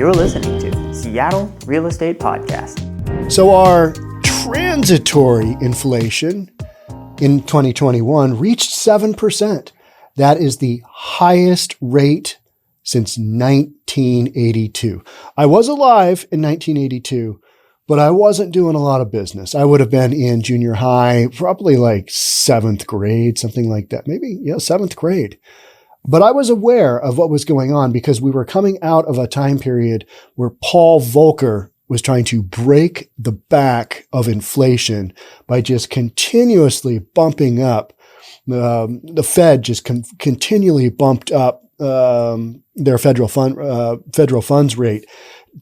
You're listening to Seattle Real Estate Podcast. So our transitory inflation in 2021 reached 7%. That is the highest rate since 1982. I was alive in 1982, but I wasn't doing a lot of business. I would have been in junior high, probably like 7th grade, something like that. Maybe, 7th grade. But I was aware of what was going on because we were coming out of a time period where Paul Volcker was trying to break the back of inflation by just continuously bumping up. The Fed just continually bumped up their federal funds rate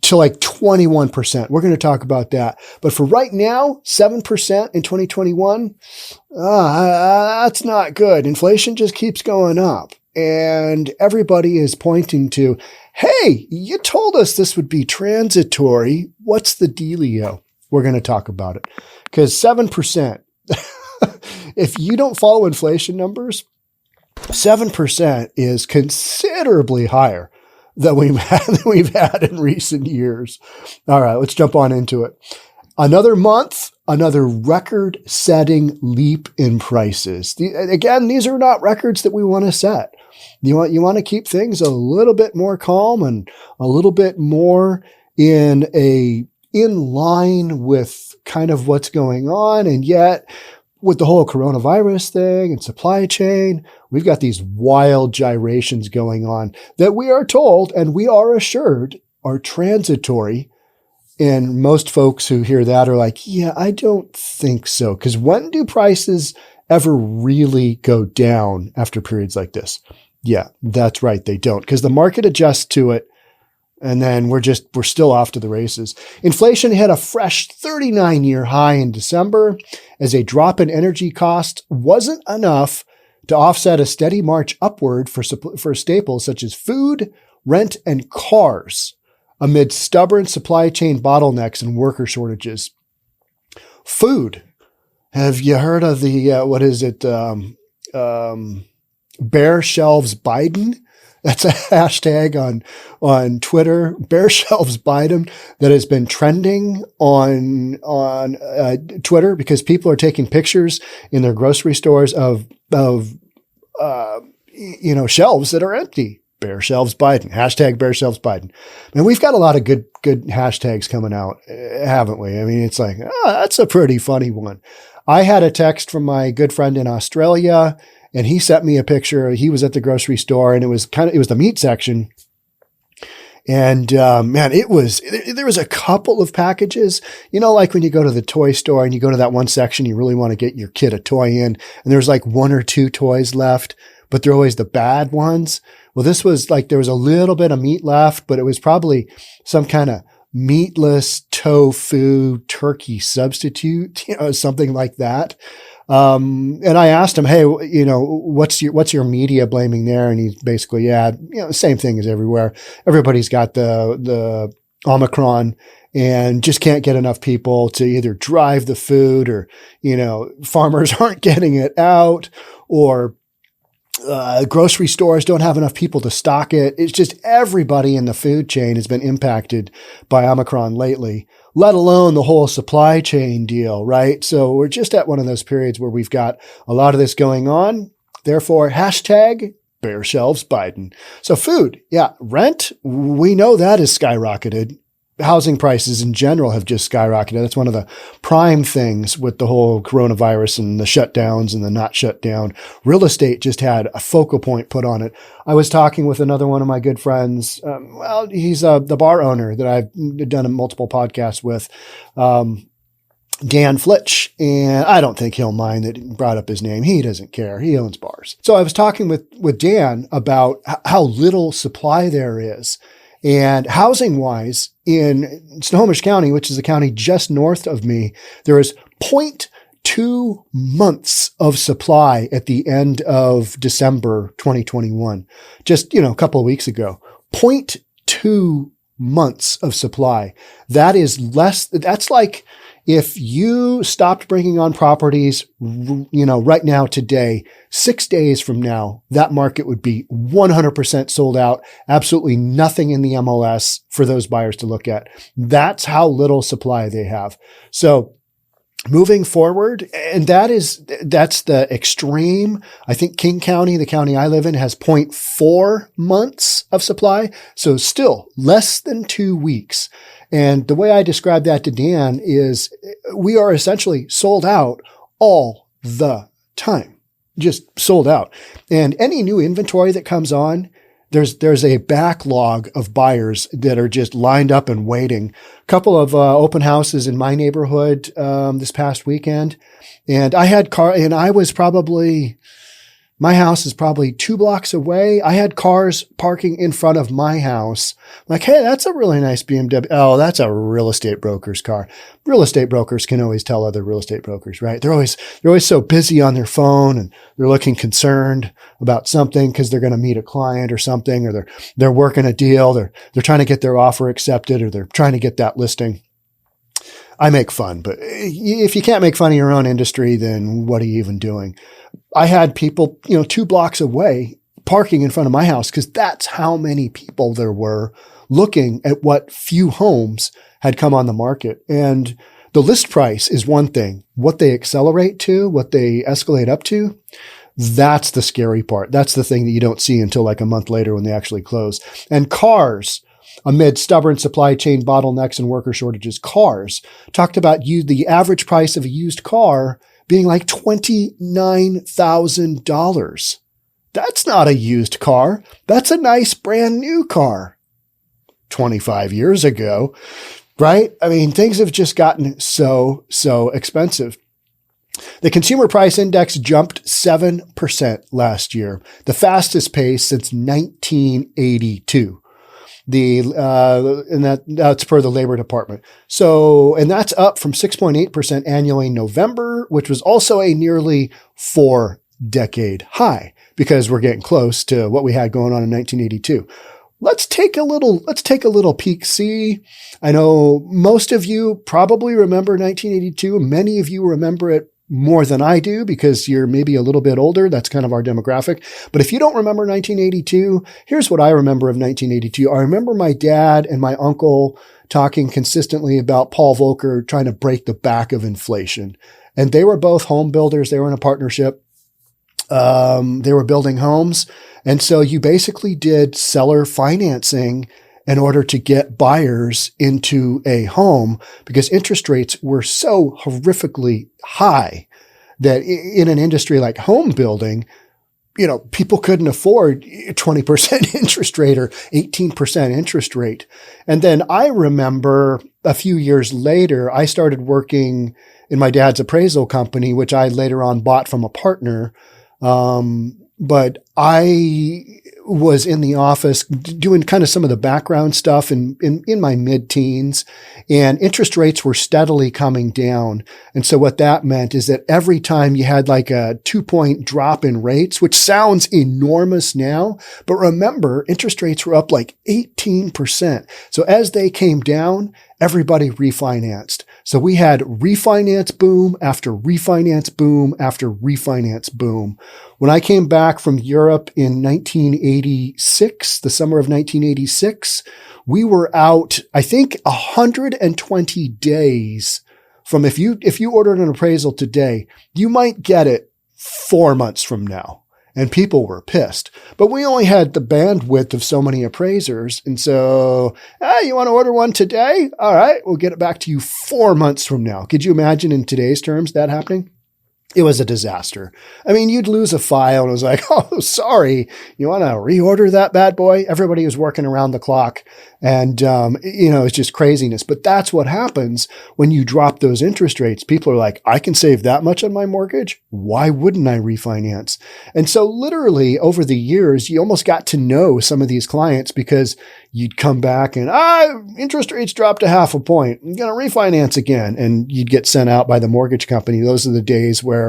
to like 21%. We're going to talk about that. But for right now, 7% in 2021, that's not good. Inflation just keeps going up. And everybody is pointing to, hey, you told us this would be transitory. What's the dealio? We're going to talk about it. Because 7%, if you don't follow inflation numbers, 7% is considerably higher than we've had in recent years. All right, let's jump on into it. Another month, another record-setting leap in prices. Again, these are not records that we want to set. You want to keep things a little bit more calm and a little bit more in line with kind of what's going on. And yet, with the whole coronavirus thing and supply chain, we've got these wild gyrations going on that we are told and we are assured are transitory. And most folks who hear that are like, yeah, I don't think so. Because when do prices ever really go down after periods like this? Yeah, that's right. They don't, because the market adjusts to it. And then we're still off to the races. Inflation hit a fresh 39-year high in December as a drop in energy costs wasn't enough to offset a steady march upward for staples such as food, rent, and cars amid stubborn supply chain bottlenecks and worker shortages. Food. Have you heard of the, Bare Shelves Biden? That's a hashtag on Twitter, Bare Shelves Biden, that has been trending on Twitter because people are taking pictures in their grocery stores of shelves that are empty. Bare Shelves Biden, hashtag Bare Shelves Biden. And we've got a lot of good hashtags coming out, haven't we? I mean, it's like, that's a pretty funny one. I had a text from my good friend in Australia, and he sent me a picture. He was at the grocery store, and it was the meat section. And, there was a couple of packages, like when you go to the toy store and you go to that one section, you really want to get your kid a toy in, and there's like 1 or 2 toys left, but they're always the bad ones. Well, this was like, there was a little bit of meat left, but it was probably some kind of meatless tofu turkey substitute, something like that. And I asked him, hey, what's your media blaming there? And he's basically, same thing as everywhere. Everybody's got the Omicron and just can't get enough people to either drive the food or, farmers aren't getting it out, or grocery stores don't have enough people to stock it. It's just everybody in the food chain has been impacted by Omicron lately, let alone the whole supply chain deal, right? So we're just at one of those periods where we've got a lot of this going on. Therefore, hashtag Bare Shelves Biden. So food, rent, we know that has skyrocketed. Housing prices in general have just skyrocketed. That's one of the prime things with the whole coronavirus and the shutdowns and the not shut down. Real estate just had a focal point put on it. I was talking with another one of my good friends. He's the bar owner that I've done multiple podcasts with, Dan Flitch. And I don't think he'll mind that he brought up his name. He doesn't care. He owns bars. So I was talking with Dan about how little supply there is. And housing-wise, in Snohomish County, which is a county just north of me, there is 0.2 months of supply at the end of December 2021. Just, a couple of weeks ago. 0.2 months of supply. That is less. That's like if you stopped bringing on properties, right now, today, 6 days from now, that market would be 100% sold out. Absolutely nothing in the MLS for those buyers to look at. That's how little supply they have. So moving forward, and that's the extreme. I think King County, the county I live in, has 0.4 months of supply. So still less than 2 weeks. And the way I describe that to Dan is we are essentially sold out all the time, just sold out. And any new inventory that comes on, there's a backlog of buyers that are just lined up and waiting. A couple of open houses in my neighborhood this past weekend, and my house is probably 2 blocks away. I had cars parking in front of my house. Like, hey, that's a really nice BMW. Oh, that's a real estate broker's car. Real estate brokers can always tell other real estate brokers, right? They're always so busy on their phone, and they're looking concerned about something because they're going to meet a client or something, or they're working a deal. They're trying to get their offer accepted, or they're trying to get that listing. I make fun, but if you can't make fun of your own industry, then what are you even doing? I had people, 2 blocks away parking in front of my house because that's how many people there were looking at what few homes had come on the market. And the list price is one thing. What they accelerate to, what they escalate up to, that's the scary part. That's the thing that you don't see until like a month later when they actually close. And cars, amid stubborn supply chain bottlenecks and worker shortages, cars talked about the average price of a used car being like $29,000. That's not a used car. That's a nice brand new car. 25 years ago, right? I mean, things have just gotten so expensive. The consumer price index jumped 7% last year, the fastest pace since 1982. And that's per the Labor Department. So, and that's up from 6.8% annually in November, which was also a nearly 4-decade high because we're getting close to what we had going on in 1982. Let's take a little peek. See, I know most of you probably remember 1982. Many of you remember it more than I do because you're maybe a little bit older. That's kind of our demographic. But if you don't remember 1982, here's what I remember of 1982. I remember my dad and my uncle talking consistently about Paul Volcker trying to break the back of inflation. And they were both home builders. They were in a partnership. They were building homes. And so you basically did seller financing in order to get buyers into a home because interest rates were so horrifically high that in an industry like home building, people couldn't afford 20% interest rate or 18% interest rate. And then I remember a few years later, I started working in my dad's appraisal company, which I later on bought from a partner. But I was in the office doing kind of some of the background stuff in my mid-teens, and interest rates were steadily coming down. And so what that meant is that every time you had like a 2-point drop in rates, which sounds enormous now, but remember, interest rates were up like 18%. So as they came down, everybody refinanced. So we had refinance boom after refinance boom after refinance boom. When I came back from Europe in 1986, the summer of 1986, we were out, I think, 120 days from if you ordered an appraisal today, you might get it 4 months from now. And people were pissed. But we only had the bandwidth of so many appraisers. And so, you want to order one today? All right, we'll get it back to you 4 months from now. Could you imagine in today's terms that happening? It was a disaster. I mean, you'd lose a file and it was like, oh, sorry. You want to reorder that bad boy? Everybody was working around the clock. And, it's just craziness. But that's what happens when you drop those interest rates. People are like, I can save that much on my mortgage. Why wouldn't I refinance? And so literally over the years, you almost got to know some of these clients because you'd come back and, interest rates dropped 0.5 point. I'm going to refinance again. And you'd get sent out by the mortgage company. Those are the days where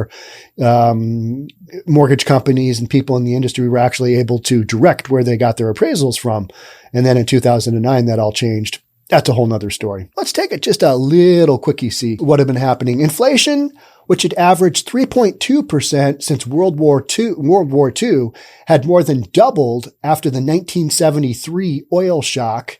mortgage companies and people in the industry were actually able to direct where they got their appraisals from. And then in 2009, that all changed. that's a whole nother story. Let's take it just a little quickie see what had been happening. Inflation, which had averaged 3.2% since World War II, had more than doubled after the 1973 oil shock.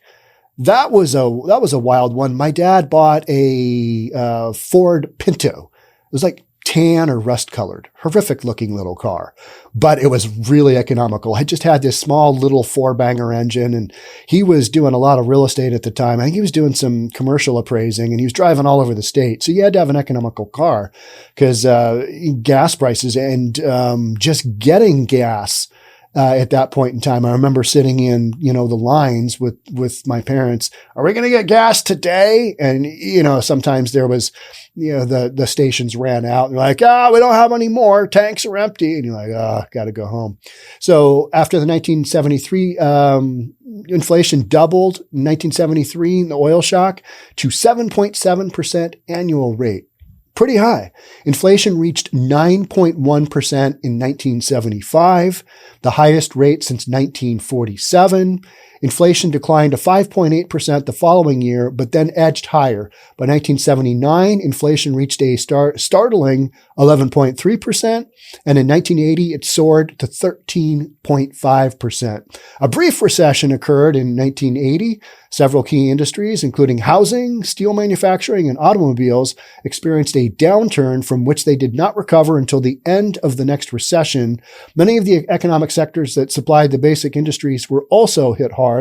That was a wild one. My dad bought a Ford Pinto. It was like tan or rust colored, horrific looking little car, but it was really economical. I just had this small little 4-banger engine, and he was doing a lot of real estate at the time. I think he was doing some commercial appraising, and he was driving all over the state. So you had to have an economical car because gas prices and just getting gas at that point in time. I remember sitting in, the lines with my parents. Are we going to get gas today? And, sometimes there was, the stations ran out and like, we don't have any more. Tanks are empty. And you're like, got to go home. So after the 1973, inflation doubled in 1973, the oil shock, to 7.7% annual rate. Pretty high. Inflation reached 9.1% in 1975, the highest rate since 1947. Inflation declined to 5.8% the following year, but then edged higher. By 1979, inflation reached a startling 11.3%, and in 1980, it soared to 13.5%. A brief recession occurred in 1980. Several key industries, including housing, steel manufacturing, and automobiles, experienced a downturn from which they did not recover until the end of the next recession. Many of the economic sectors that supplied the basic industries were also hit hard.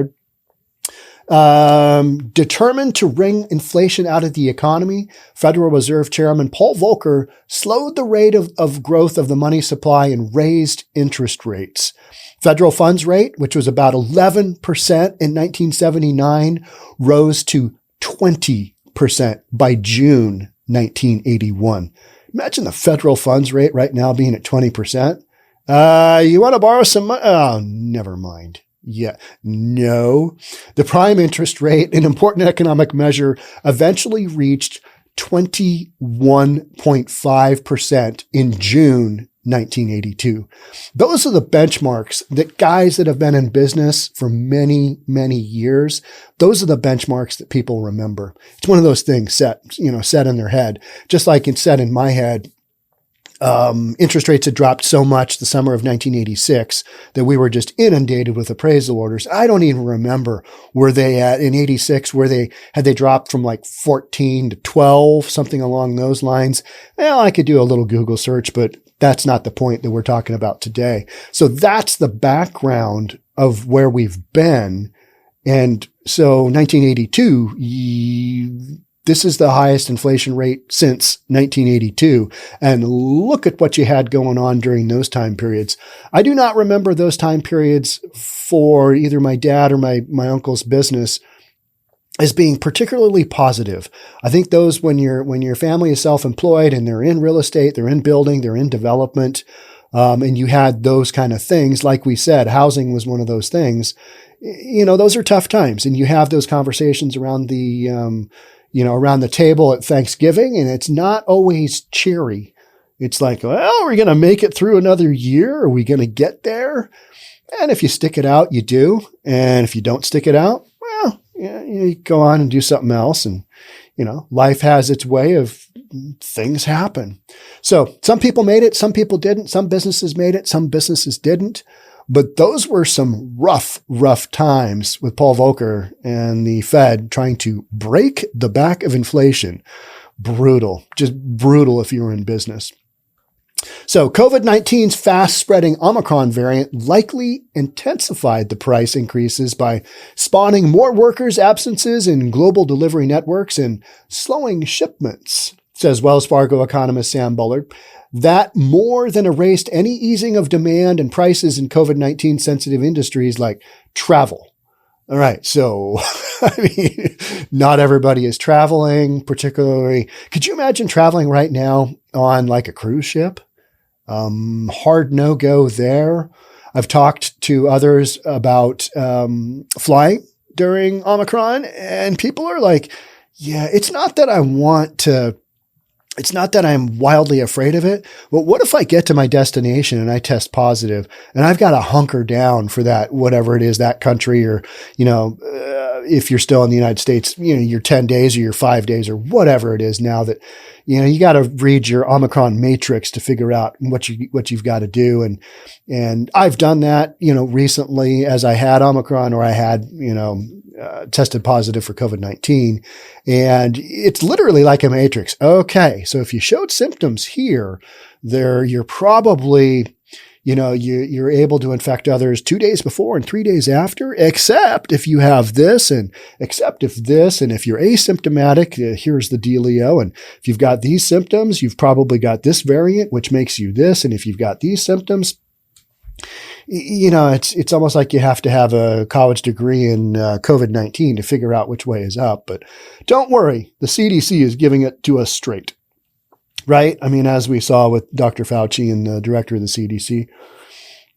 Determined to wring inflation out of the economy, Federal Reserve Chairman Paul Volcker slowed the rate of growth of the money supply and raised interest rates. Federal funds rate, which was about 11% in 1979, rose to 20% by June 1981. Imagine the federal funds rate right now being at 20%. You want to borrow some money? Oh, never mind. Yeah, no. The prime interest rate, an important economic measure, eventually reached 21.5% in June 1982. Those are the benchmarks that guys that have been in business for many, many years, those are the benchmarks that people remember. It's one of those things set in their head. Just like it's set in my head, interest rates had dropped so much the summer of 1986 that we were just inundated with appraisal orders. I don't even remember where they at in 86, had they dropped from like 14 to 12, something along those lines. Well, I could do a little Google search, but that's not the point that we're talking about today. So that's the background of where we've been. And so 1982, this is the highest inflation rate since 1982. And look at what you had going on during those time periods. I do not remember those time periods for either my dad or my uncle's business as being particularly positive. I think those when your family is self-employed and they're in real estate, they're in building, they're in development, and you had those kind of things, like we said, housing was one of those things. Those are tough times, and you have those conversations around the around the table at Thanksgiving, and it's not always cheery. It's like, well, we're going to make it through another year. Are we going to get there? And if you stick it out, you do. And if you don't stick it out, well, you go on and do something else. And, life has its way of things happen. So some people made it, some people didn't. Some businesses made it, some businesses didn't. But those were some rough times with Paul Volcker and the Fed trying to break the back of inflation. Brutal, just brutal if you were in business. So COVID-19's fast-spreading Omicron variant likely intensified the price increases by spawning more workers' absences in global delivery networks and slowing shipments, says Wells Fargo economist Sam Bullard. That more than erased any easing of demand and prices in COVID-19 sensitive industries like travel. All right. So, not everybody is traveling, particularly. Could you imagine traveling right now on like a cruise ship? Hard no-go there. I've talked to others about flying during Omicron, and people are like, yeah, it's not that I want to It's not that I'm wildly afraid of it, but what if I get to my destination and I test positive and I've got to hunker down for that, whatever it is, that country, or, if you're still in the United States, your 10 days or your 5 days or whatever it is now that, you got to read your Omicron matrix to figure out what you've got to do. And I've done that, recently as I had Omicron, or I had, tested positive for COVID-19, and it's literally like a matrix. Okay. So if you showed symptoms here, you're probably, you're able to infect others 2 days before and 3 days after, except if you have this, and except if this, and if you're asymptomatic, here's the dealio. And if you've got these symptoms, you've probably got this variant, which makes you this. And if you've got these symptoms, it's almost like you have to have a college degree in COVID-19 to figure out which way is up. But don't worry, the CDC is giving it to us straight. Right? I mean, as we saw with Dr. Fauci and the director of the CDC,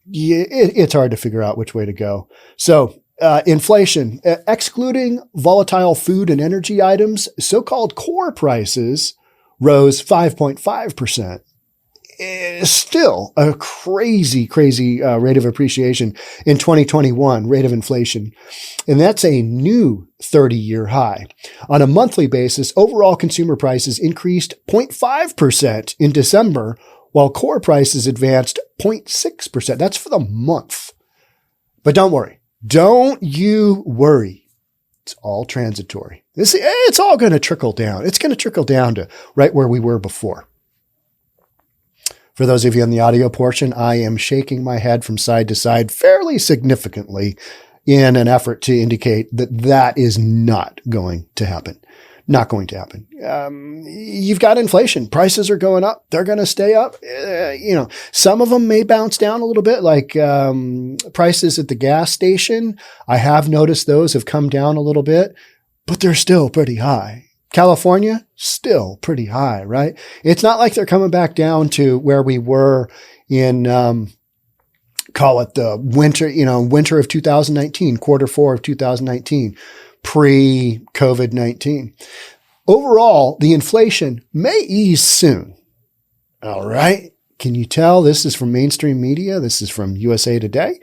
it's hard to figure out which way to go. So inflation, excluding volatile food and energy items, so-called core prices rose 5.5%. Still a crazy rate of appreciation in 2021, rate of inflation. And that's a new 30-year high. On a monthly basis, overall consumer prices increased 0.5% in December, while core prices advanced 0.6%. That's for the month. But don't worry. Don't you worry. It's all transitory. It's all going to trickle down. It's going to trickle down to right where we were before. For those of you on the audio portion, I am shaking my head from side to side fairly significantly in an effort to indicate that is not going to happen. Not going to happen. You've got inflation. Prices are going up. They're going to stay up. Some of them may bounce down a little bit, like prices at the gas station. I have noticed those have come down a little bit, but they're still pretty high. California, still pretty high, right? It's not like they're coming back down to where we were in, call it the winter of 2019, quarter four of 2019, pre-COVID-19. Overall, the inflation may ease soon. All right. Can you tell this is from mainstream media? This is from USA Today.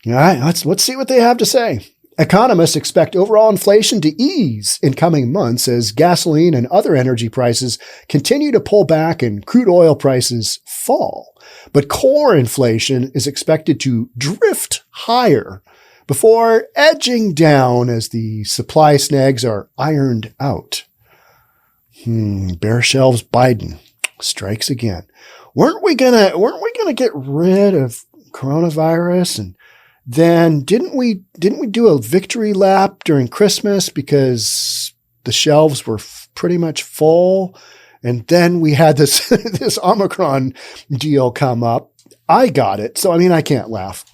All right. Let's see what they have to say. Economists expect overall inflation to ease in coming months as gasoline and other energy prices continue to pull back and crude oil prices fall. But core inflation is expected to drift higher before edging down as the supply snags are ironed out. Bare shelves Biden strikes again. Weren't we gonna get rid of coronavirus, and then didn't we do a victory lap during Christmas because the shelves were pretty much full? And then we had this Omicron deal come up. I got it. So, I can't laugh.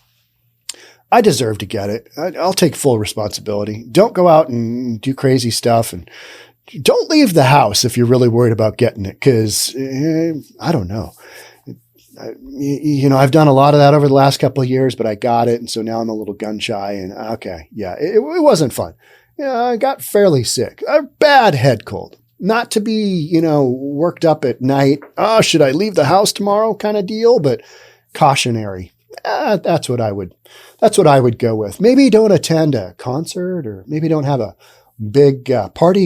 I deserve to get it. I'll take full responsibility. Don't go out and do crazy stuff, and don't leave the house if you're really worried about getting it. Cause I don't know. I've done a lot of that over the last couple of years, but I got it. And so now I'm a little gun shy, and okay. Yeah, it wasn't fun. I got fairly sick, a bad head cold, not to be, worked up at night. Oh, should I leave the house tomorrow kind of deal, but cautionary. That's what I would go with. Maybe don't attend a concert, or maybe don't have a big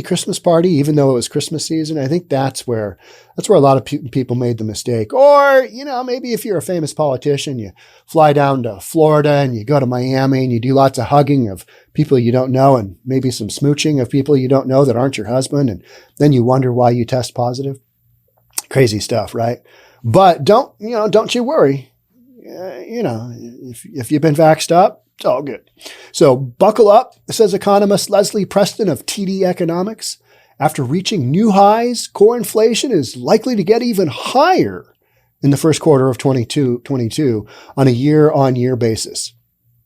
Christmas party, even though it was Christmas season. I think that's where a lot of people made the mistake. Or, maybe if you're a famous politician, you fly down to Florida and you go to Miami and you do lots of hugging of people you don't know, and maybe some smooching of people you don't know that aren't your husband. And then you wonder why you test positive. Crazy stuff, right? But don't you worry. If you've been vaxxed up, it's all good. So buckle up, says economist Leslie Preston of TD Economics. After reaching new highs, core inflation is likely to get even higher in the first quarter of 2022 on a year-on-year basis.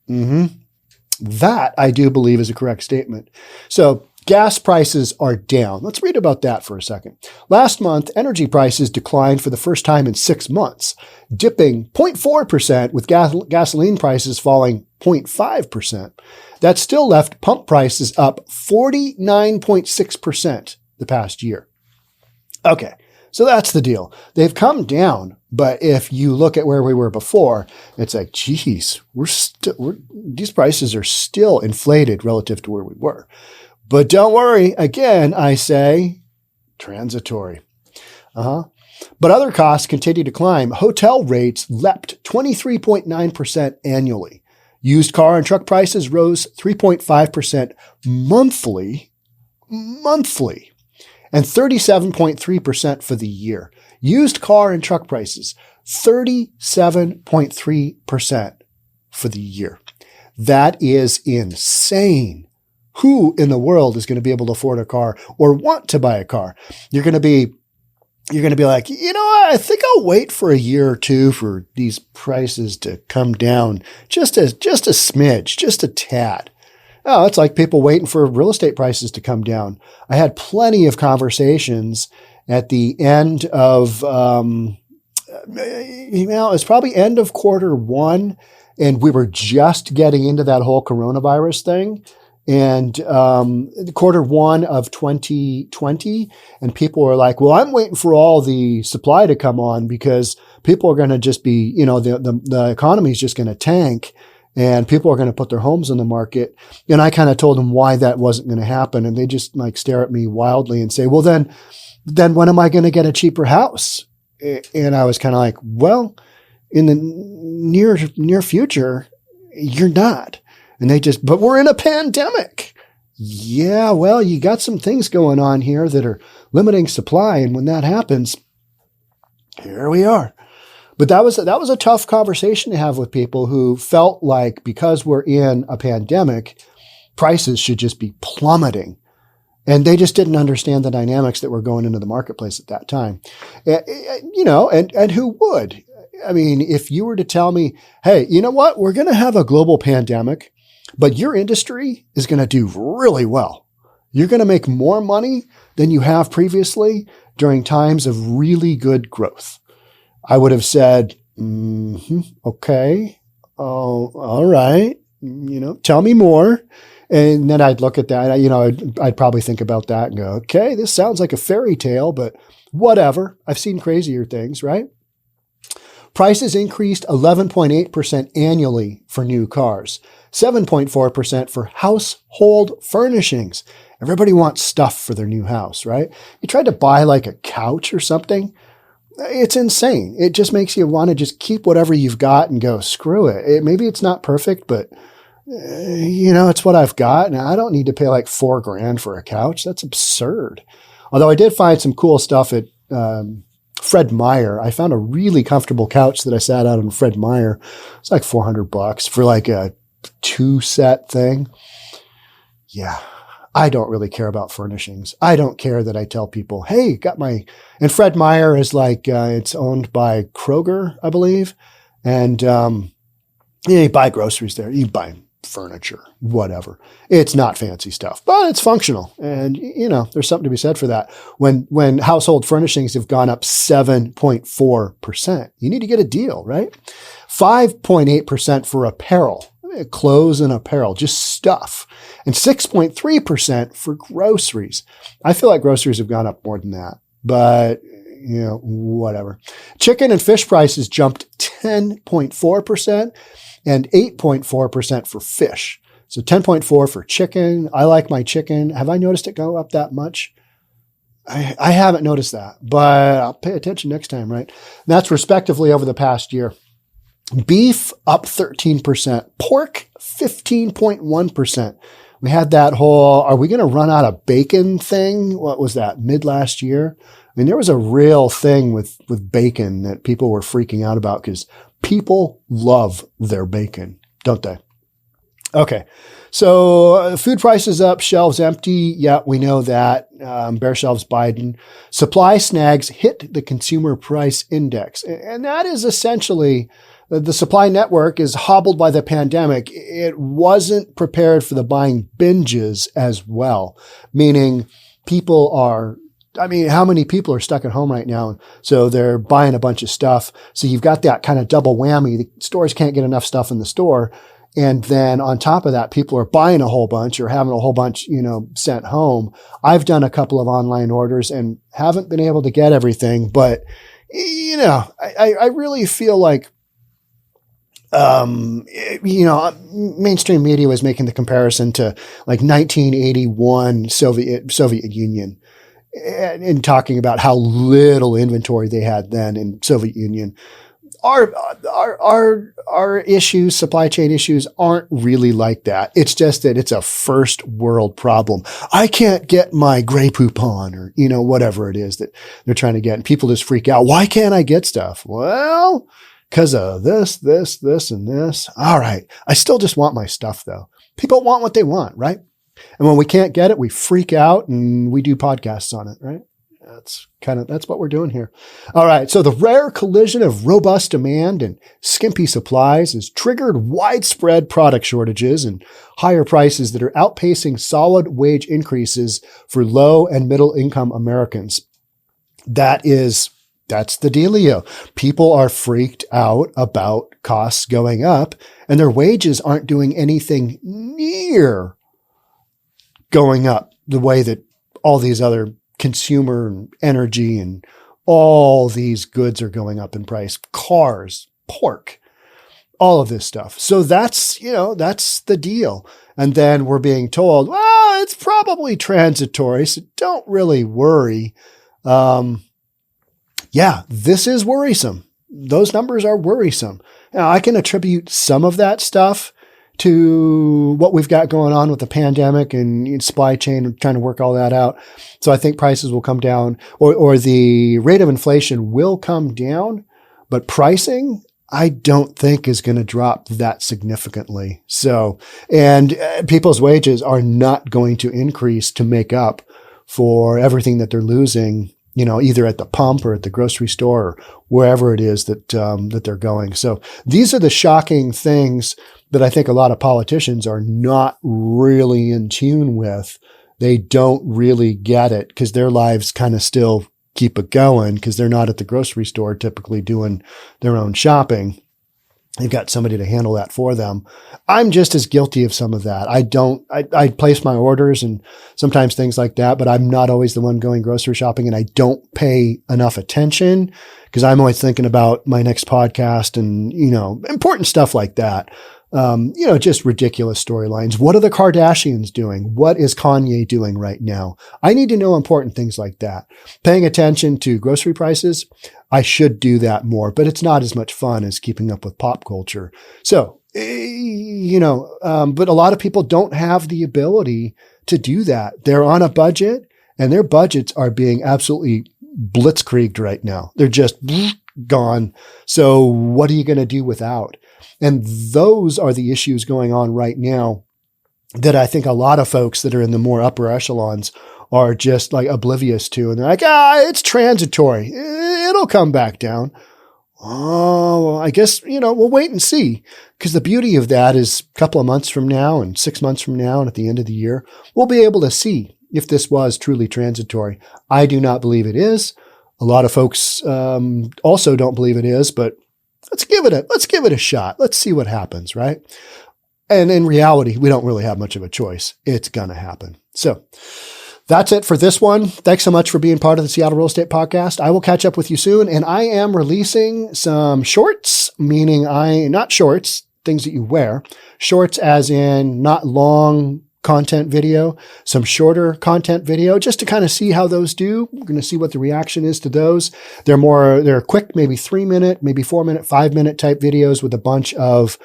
That, I do believe, is a correct statement. So gas prices are down. Let's read about that for a second. Last month, energy prices declined for the first time in 6 months, dipping 0.4% with gasoline prices falling 0.5%. That still left pump prices up 49.6% the past year. Okay, so that's the deal. They've come down, but if you look at where we were before, it's like, geez, these prices are still inflated relative to where we were. But don't worry, again, I say transitory. But other costs continue to climb. Hotel rates leapt 23.9% annually. Used car and truck prices rose 3.5% monthly, and 37.3% for the year. Used car and truck prices, 37.3% for the year. That is insane. Who in the world is going to be able to afford a car or want to buy a car? You're going to be like, you know what? I think I'll wait for a year or two for these prices to come down just a smidge, just a tad. Oh, it's like people waiting for real estate prices to come down. I had plenty of conversations at the end of, it's probably end of quarter one, and we were just getting into that whole coronavirus thing. And quarter one of 2020, and people were like, well, I'm waiting for all the supply to come on because people are going to just be, the economy is just going to tank and people are going to put their homes on the market. And I kind of told them why that wasn't going to happen. And they just like stare at me wildly and say, well, then when am I going to get a cheaper house? And I was kind of like, well, in the near future, you're not. And but we're in a pandemic. Yeah, well, you got some things going on here that are limiting supply. And when that happens, here we are. But that was a tough conversation to have with people who felt like because we're in a pandemic, prices should just be plummeting. And they just didn't understand the dynamics that were going into the marketplace at that time. And who would? I mean, if you were to tell me, hey, you know what? We're going to have a global pandemic, but your industry is going to do really well. You're going to make more money than you have previously during times of really good growth. I would have said, okay, oh, all right, tell me more. And then I'd look at that, I'd probably think about that and go, okay, this sounds like a fairy tale, but whatever. I've seen crazier things, right? Prices increased 11.8% annually for new cars, 7.4% for household furnishings. Everybody wants stuff for their new house, right? You tried to buy like a couch or something. It's insane. It just makes you want to just keep whatever you've got and go, screw it. Maybe it's not perfect, but it's what I've got. And I don't need to pay like $4,000 for a couch. That's absurd. Although I did find some cool stuff at, Fred Meyer. I found a really comfortable couch that I sat out on Fred Meyer. It's like $400 for like a 2-set thing. Yeah. I don't really care about furnishings. I don't care that I tell people, hey, and Fred Meyer is like, it's owned by Kroger, I believe. And, you buy groceries there. You buy furniture, whatever. It's not fancy stuff, but it's functional. And, there's something to be said for that. When household furnishings have gone up 7.4%, you need to get a deal, right? 5.8% for apparel, clothes and apparel, just stuff. And 6.3% for groceries. I feel like groceries have gone up more than that, but whatever. Chicken and fish prices jumped 10.4%. and 8.4% for fish. So 10.4 for chicken. I like my chicken. Have I noticed it go up that much? I haven't noticed that, but I'll pay attention next time, right? And that's respectively over the past year. Beef up 13%. Pork 15.1%. We had that whole, are we going to run out of bacon thing? What was that, mid last year? I mean, there was a real thing with bacon that people were freaking out about because people love their bacon, don't they? Okay. So food prices up, shelves empty. Yeah, we know that. Bare shelves Biden. Supply snags hit the consumer price index. And that is essentially the supply network is hobbled by the pandemic. It wasn't prepared for the buying binges as well, meaning how many people are stuck at home right now? So they're buying a bunch of stuff. So you've got that kind of double whammy. The stores can't get enough stuff in the store. And then on top of that, people are buying a whole bunch or having a whole bunch, sent home. I've done a couple of online orders and haven't been able to get everything, but I really feel like, mainstream media was making the comparison to like 1981 Soviet Union and talking about how little inventory they had then in Soviet Union. Our issues, supply chain issues aren't really like that. It's just that it's a first world problem. I can't get my gray poupon or, whatever it is that they're trying to get. And people just freak out. Why can't I get stuff? Well, because of this, and this. All right. I still just want my stuff though. People want what they want, right? And when we can't get it, we freak out and we do podcasts on it, right? That's what we're doing here. All right. So the rare collision of robust demand and skimpy supplies has triggered widespread product shortages and higher prices that are outpacing solid wage increases for low and middle income Americans. That's the dealio. People are freaked out about costs going up and their wages aren't doing anything near going up the way that all these other consumer and energy and all these goods are going up in price. Cars, pork, all of this stuff. So that's the deal. And then we're being told, well, it's probably transitory, so don't really worry. This is worrisome. Those numbers are worrisome. Now, I can attribute some of that stuff to what we've got going on with the pandemic and supply chain and trying to work all that out. So I think prices will come down or the rate of inflation will come down, but pricing, I don't think is going to drop that significantly. So, and people's wages are not going to increase to make up for everything that they're losing, either at the pump or at the grocery store or wherever it is that they're going. So these are the shocking things that I think a lot of politicians are not really in tune with. They don't really get it because their lives kind of still keep it going because they're not at the grocery store typically doing their own shopping. They've got somebody to handle that for them. I'm just as guilty of some of that. I place my orders and sometimes things like that, but I'm not always the one going grocery shopping and I don't pay enough attention because I'm always thinking about my next podcast and, important stuff like that. Just ridiculous storylines. What are the Kardashians doing? What is Kanye doing right now? I need to know important things like that. Paying attention to grocery prices, I should do that more, but it's not as much fun as keeping up with pop culture. So, but a lot of people don't have the ability to do that. They're on a budget and their budgets are being absolutely blitzkrieged right now. They're just gone. So what are you going to do without? And those are the issues going on right now that I think a lot of folks that are in the more upper echelons are just like oblivious to. And they're like, it's transitory. It'll come back down. Oh, well, I guess, we'll wait and see. Because the beauty of that is a couple of months from now and 6 months from now and at the end of the year, we'll be able to see if this was truly transitory. I do not believe it is. A lot of folks also don't believe it is, but let's give it a shot. Let's see what happens, right? And in reality, we don't really have much of a choice. It's going to happen. So that's it for this one. Thanks so much for being part of the Seattle Real Estate Podcast. I will catch up with you soon. And I am releasing some shorts, meaning not shorts, things that you wear, shorts as in not long content video, some shorter content video, just to kind of see how those do. We're going to see what the reaction is to those. They're quick, maybe 3 minute, maybe 4 minute, 5 minute type videos with a bunch of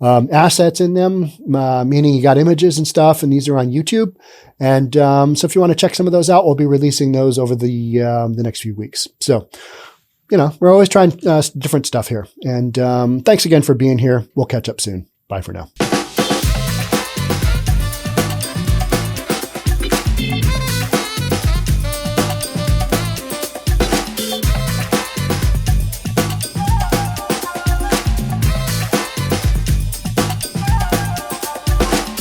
assets in them, meaning you got images and stuff, and these are on YouTube. And so if you want to check some of those out, we'll be releasing those over the next few weeks. So, we're always trying different stuff here. And thanks again for being here. We'll catch up soon. Bye for now.